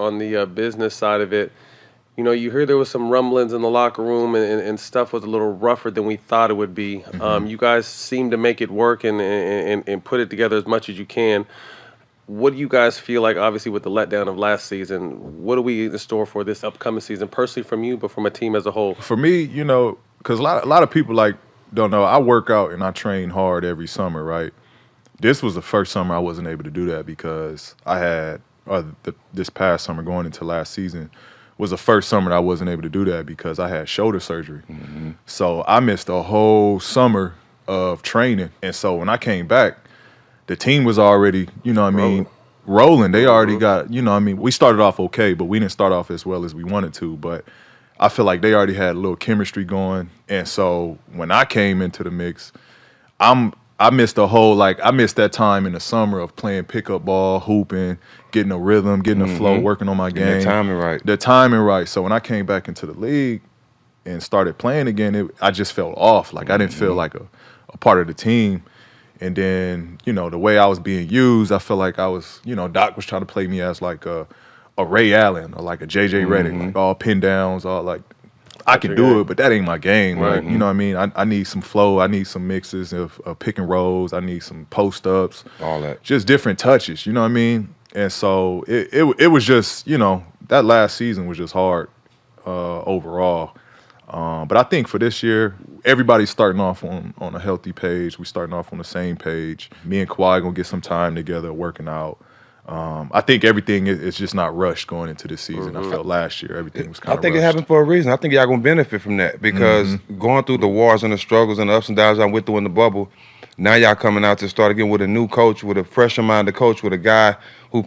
on the business side of it, you know, you hear there was some rumblings in the locker room and stuff was a little rougher than we thought it would be. You guys seem to make it work and put it together as much as you can. What do you guys feel like, obviously, with the letdown of last season? What are we in store for this upcoming season, personally from you, but from a team as a whole? For me, you know, because a lot of people like don't know, I work out and I train hard every summer, right? This was the first summer I wasn't able to do that because I had, this past summer going into last season, was the first summer that I wasn't able to do that because I had shoulder surgery. So I missed a whole summer of training. And so when I came back, the team was already, you know what I mean, rolling. They already got, you know what I mean, we started off okay, but we didn't start off as well as we wanted to. But I feel like they already had a little chemistry going. And so when I came into the mix, I missed I missed that time in the summer of playing pickup ball, hooping, getting a rhythm, getting a flow, working on my game. The timing right. The timing right. So when I came back into the league and started playing again, I just felt off. Like I didn't feel like a part of the team. And then, you know, the way I was being used, I felt like I was, you know, Doc was trying to play me as like a Ray Allen or like a JJ Redick, like all pin downs, all like, I can do it, but that ain't my game, right? You know what I mean? I need some flow. I need some mixes of pick and rolls. I need some post-ups. All that. Just different touches, you know what I mean? And so it was just, you know, that last season was just hard overall. But I think for this year, everybody's starting off on a healthy page. We're starting off on the same page. Me and Kawhi going to get some time together working out. I think everything is just not rushed going into this season. I felt last year everything was kind of I think rushed. it happened for a reason. I think y'all going to benefit from that because going through the wars and the struggles and the ups and downs I went through in the bubble, now y'all coming out to start again with a new coach, with a fresher-minded coach, with a guy who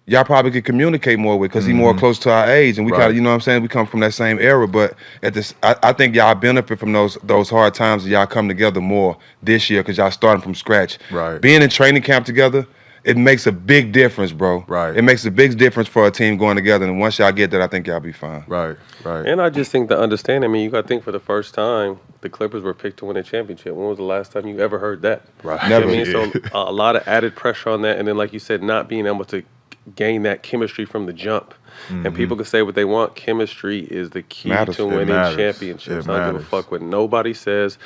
y'all probably could communicate more with because he's more close to our age. And we kind of, you know what I'm saying, we come from that same era. But I think y'all benefit from those hard times that y'all come together more this year because y'all starting from scratch. Right. Being in training camp together, it makes a big difference, bro. Right. It makes a big difference for a team going together. And once y'all get that, I think y'all be fine. Right. And I just think the understanding, I mean, you got to think for the first time, the Clippers were picked to win a championship. When was the last time you ever heard that? Right. Never. You know what I mean? So a lot of added pressure on that. And then, like you said, not being able to gain that chemistry from the jump. And people can say what they want. Chemistry is the key to winning championships. I don't give a fuck what nobody says.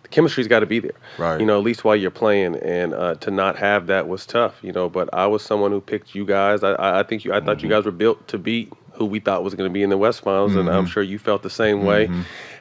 The chemistry's got to be there. Right. You know, at least while you're playing. And to not have that was tough, you know. But I was someone who picked you guys. I thought you guys were built to beat who we thought was going to be in the West Finals. And I'm sure you felt the same way.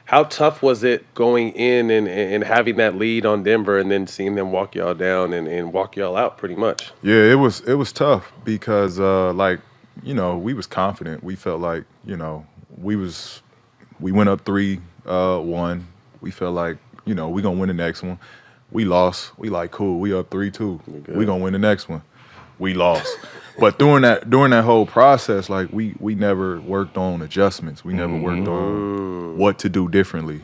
How tough was it going in and having that lead on Denver and then seeing them walk y'all down and walk y'all out pretty much? Yeah, it was tough because like, you know, we was confident. We felt like, you know, we went up 3-1. We felt like, you know, we gonna win the next one. We lost. We like, cool, we up 3-2. We gonna win the next one. We lost. But during that whole process, like we never worked on adjustments. We never worked on what to do differently.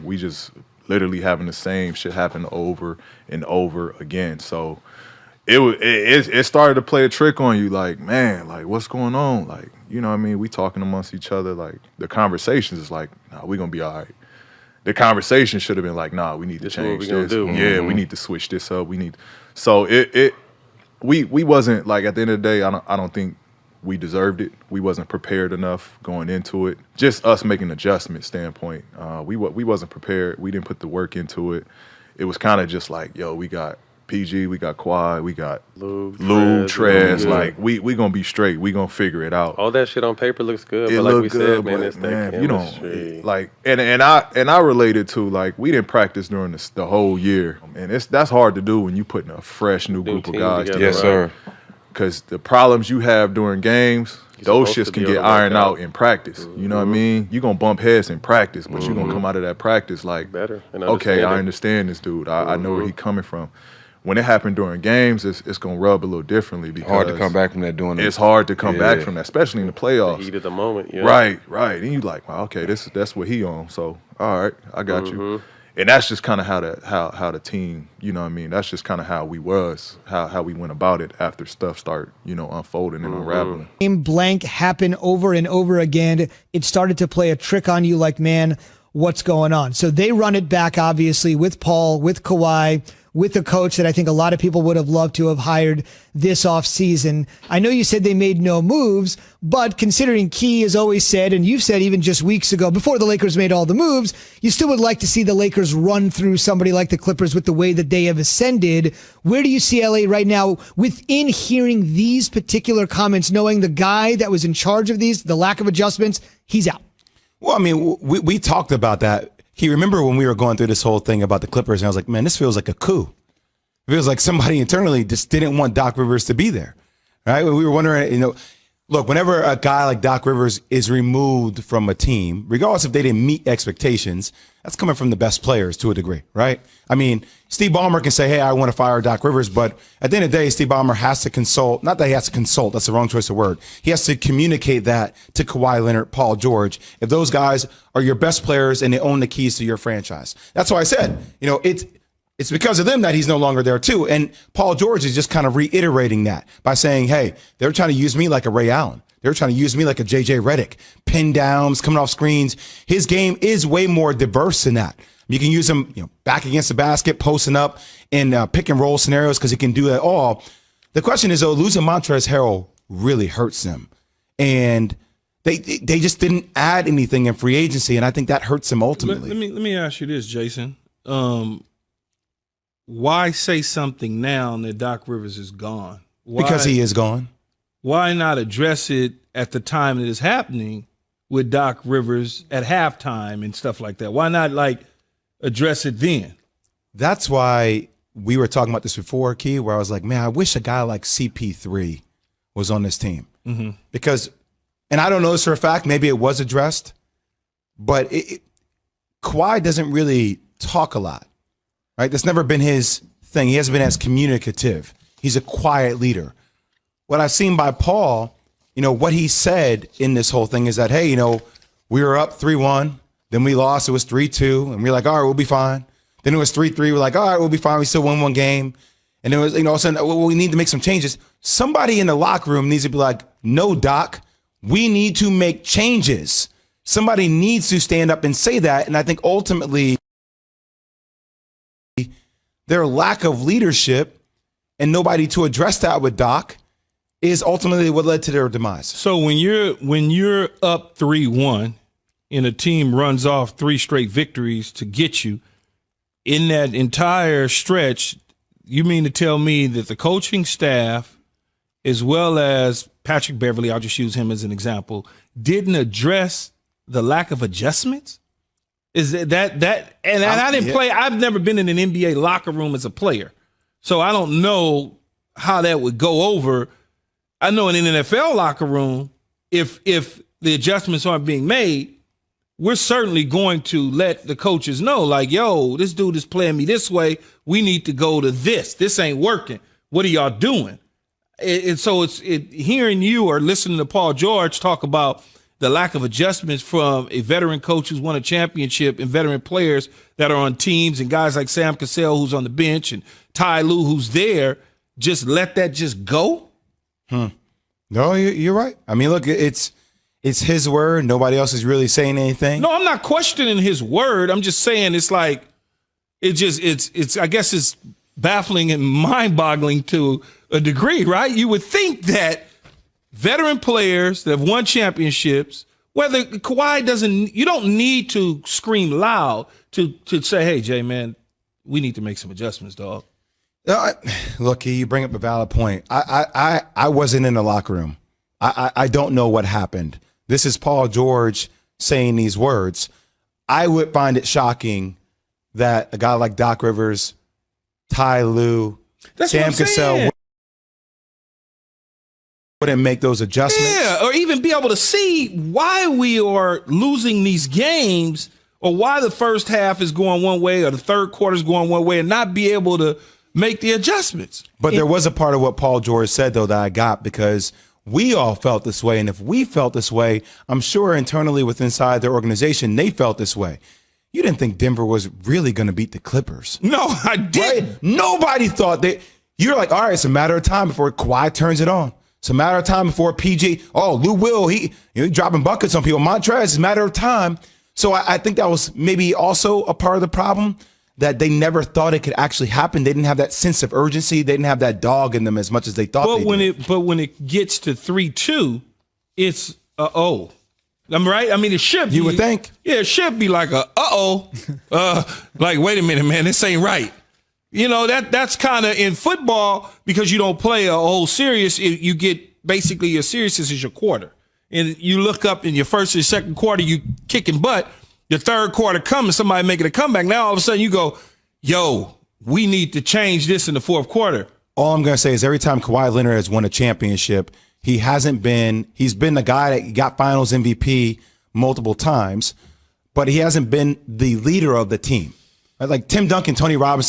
We just literally having the same shit happen over and over again. So it started to play a trick on you. Like, man, like what's going on? Like, you know what I mean? We talking amongst each other. Like the conversations is like, nah, we gonna be all right. The conversation should have been like, nah, we need to change this. Yeah, we need to switch this up. So we wasn't like, at the end of the day, I don't think we deserved it. We wasn't prepared enough going into it. Just us making an adjustment standpoint. We wasn't prepared. We didn't put the work into it. It was kind of just like, yo, we got PG, we got Kawhi, we got Lou, Trez. Like we gonna be straight. We gonna figure it out. All that shit on paper looks good, It but like look we good, said, man, but it's man, that you chemistry. don't like. And I related to, like, we didn't practice during the whole year, and that's hard to do when you putting a fresh new group of team guys together, together. Yes, sir. Because the problems you have during games, those supposed shits to can be get able to work ironed out. out in practice. You know what I mean? You're going to bump heads in practice, but you're going to come out of that practice like, Better and okay, I understand it. understand this dude. I know where he's coming from. When it happened during games, it's going to rub a little differently because Hard to come back from that doing it. it's hard to come back from that, especially in the playoffs. Heat of the moment, yeah. Right. And you like, well, okay, that's what he on. So, all right, I got you. And that's just kind of how the team, you know what I mean? That's just kind of how we was, how we went about it after stuff start, you know, unfolding and unraveling. Game blank happen over and over again. It started to play a trick on you like, man, what's going on. So they run it back, obviously, with Paul, with Kawhi, with the coach that I think a lot of people would have loved to have hired this offseason. I know you said they made no moves, but considering Key has always said, and you've said even just weeks ago, before the Lakers made all the moves, you still would like to see the Lakers run through somebody like the Clippers with the way that they have ascended. Where do you see LA right now within hearing these particular comments, knowing the guy that was in charge of these, the lack of adjustments, he's out? Well, I mean, we talked about that. He remember when we were going through this whole thing about the Clippers, and I was like, man, this feels like a coup. It feels like somebody internally just didn't want Doc Rivers to be there, right? We were wondering, look, whenever a guy like Doc Rivers is removed from a team, regardless if they didn't meet expectations, that's coming from the best players to a degree, right? I mean, Steve Ballmer can say, hey, I want to fire Doc Rivers, but at the end of the day, Steve Ballmer has to consult, not that he has to consult, that's the wrong choice of word. He has to communicate that to Kawhi Leonard, Paul George, if those guys are your best players and they own the keys to your franchise. That's why I said, it's because of them that he's no longer there too. And Paul George is just kind of reiterating that by saying, hey, they're trying to use me like a Ray Allen. They're trying to use me like a JJ Redick, pin downs, coming off screens. His game is way more diverse than that. You can use him, back against the basket, posting up in pick and roll scenarios because he can do it all. The question is, though, losing Montrezl Harrell really hurts them, and they just didn't add anything in free agency, and I think that hurts them ultimately. Let me ask you this, Jason. Why say something now that Doc Rivers is gone? Because he is gone. Why not address it at the time that it's happening with Doc Rivers at halftime and stuff like that? Why not address it then? That's why we were talking about this before, Key, where I was like, man, I wish a guy like CP3 was on this team. Mm-hmm. Because, and I don't know this for a fact, maybe it was addressed, but Kawhi doesn't really talk a lot, right? That's never been his thing. He hasn't been as communicative. He's a quiet leader. What I've seen by Paul, what he said in this whole thing is that, hey, we were up 3-1, then we lost, it was 3-2, and we were like, all right, we'll be fine. Then it was 3-3, we're like, all right, we'll be fine, we still won one game. And it was, all of a sudden, well, we need to make some changes. Somebody in the locker room needs to be like, no, Doc, we need to make changes. Somebody needs to stand up and say that, and I think ultimately their lack of leadership and nobody to address that with Doc is ultimately what led to their demise. So when you're up 3-1 and a team runs off 3 straight victories to get you, in that entire stretch, you mean to tell me that the coaching staff, as well as Patrick Beverly, I'll just use him as an example, didn't address the lack of adjustments? Is that and I didn't play, I've never been in an NBA locker room as a player, so I don't know how that would go over. I know in an NFL locker room, if the adjustments aren't being made, we're certainly going to let the coaches know, like, yo, this dude is playing me this way. We need to go to this. This ain't working. What are y'all doing? And so it's hearing you or listening to Paul George talk about the lack of adjustments from a veteran coach who's won a championship and veteran players that are on teams and guys like Sam Cassell who's on the bench and Ty Lue who's there, just let that just go? No, you're right. I mean, look, it's his word. Nobody else is really saying anything. No, I'm not questioning his word. I'm just saying it's like it's I guess it's baffling and mind-boggling to a degree, right? You would think that veteran players that have won championships, whether Kawhi you don't need to scream loud to say, hey, Jay, man, we need to make some adjustments, dog. Look, you bring up a valid point. I wasn't in the locker room. I don't know what happened. This is Paul George saying these words. I would find it shocking that a guy like Doc Rivers, Ty Lue, Sam Cassell wouldn't make those adjustments. Yeah, or even be able to see why we are losing these games or why the first half is going one way or the third quarter is going one way and not be able to make the adjustments. But there was a part of what Paul George said, though, that I got because we all felt this way. And if we felt this way, I'm sure internally inside their organization, they felt this way. You didn't think Denver was really going to beat the Clippers. No, I didn't. Right? Nobody thought that. You're like, all right, it's a matter of time before Kawhi turns it on. It's a matter of time before PG. Oh, Lou Will, he dropping buckets on people. Montrez, it's a matter of time. So I think that was maybe also a part of the problem, that they never thought it could actually happen. They didn't have that sense of urgency. They didn't have that dog in them as much as they thought they did. But when it gets to 3-2, it's oh. I'm right. I mean, it should be. You would think. Yeah, it should be like like, wait a minute, man, this ain't right. You know, that's kind of in football, because you don't play a whole series. You get basically your series is your quarter. And you look up in your first or second quarter, you kicking butt. Your third quarter comes, somebody making a comeback. Now all of a sudden you go, yo, we need to change this in the fourth quarter. All I'm going to say is every time Kawhi Leonard has won a championship, he's been the guy that got finals MVP multiple times, but he hasn't been the leader of the team. Like Tim Duncan, Tony Parker,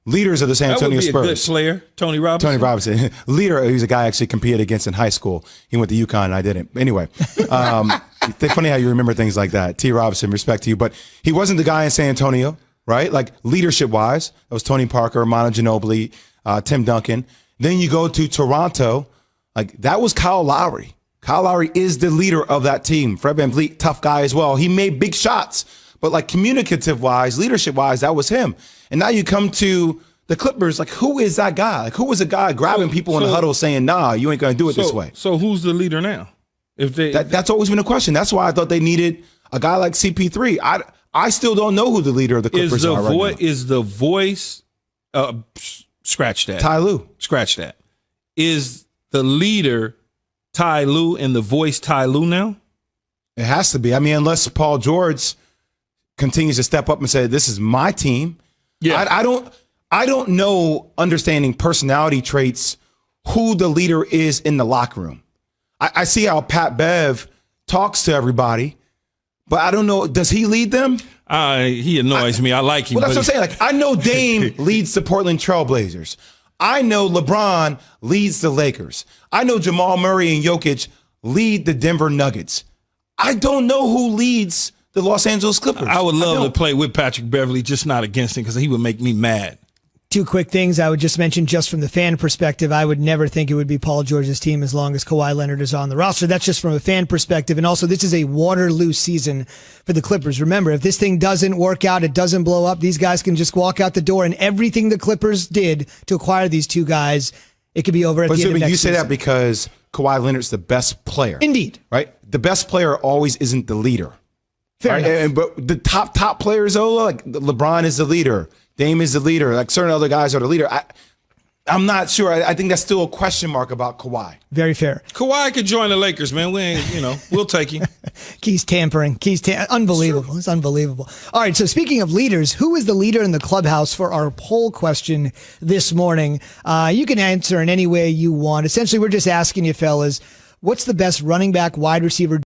leaders of the San Antonio Spurs. That would be a good player, Tony Robinson. Leader, he's a guy I actually competed against in high school. He went to UConn and I didn't. Anyway, it's funny how you remember things like that. T. Robinson, respect to you. But he wasn't the guy in San Antonio, right? Like leadership-wise, that was Tony Parker, Manu Ginobili, Tim Duncan. Then you go to Toronto, like that was Kyle Lowry. Kyle Lowry is the leader of that team. Fred VanVleet, tough guy as well. He made big shots, but like communicative-wise, leadership-wise, that was him. And now you come to the Clippers, like who is that guy? Like who was a guy grabbing people in the huddle saying, nah, you ain't going to do it this way? So who's the leader now? That's always been a question. That's why I thought they needed a guy like CP3. I still don't know who the leader of the Clippers are right now. Is the voice, scratch that. Ty Lue. Scratch that. Is the leader Ty Lue and the voice Ty Lue now? It has to be. I mean, unless Paul George continues to step up and say, this is my team. Yeah. I don't know, understanding personality traits, who the leader is in the locker room. I see how Pat Bev talks to everybody, but I don't know. Does he lead them? He annoys me. I like him. Well, that's what I'm saying. Like, I know Dame leads the Portland Trailblazers. I know LeBron leads the Lakers. I know Jamal Murray and Jokic lead the Denver Nuggets. I don't know who leads the Los Angeles Clippers. I would love to play with Patrick Beverly, just not against him, because he would make me mad. Two quick things I would just mention, just from the fan perspective. I would never think it would be Paul George's team as long as Kawhi Leonard is on the roster. That's just from a fan perspective. And also, this is a Waterloo season for the Clippers. Remember, if this thing doesn't work out, it doesn't blow up, these guys can just walk out the door, and everything the Clippers did to acquire these two guys, it could be over at the end of next season. You say that because Kawhi Leonard's the best player. Indeed. Right? The best player always isn't the leader. Fair enough. But the top players, though, like LeBron is the leader. Dame is the leader. Like certain other guys are the leader. I'm not sure. I think that's still a question mark about Kawhi. Very fair. Kawhi could join the Lakers, man. We ain't, we'll take him. Keys tampering. Unbelievable. It's unbelievable. All right. So speaking of leaders, who is the leader in the clubhouse for our poll question this morning? You can answer in any way you want. Essentially, we're just asking you, fellas, what's the best running back, wide receiver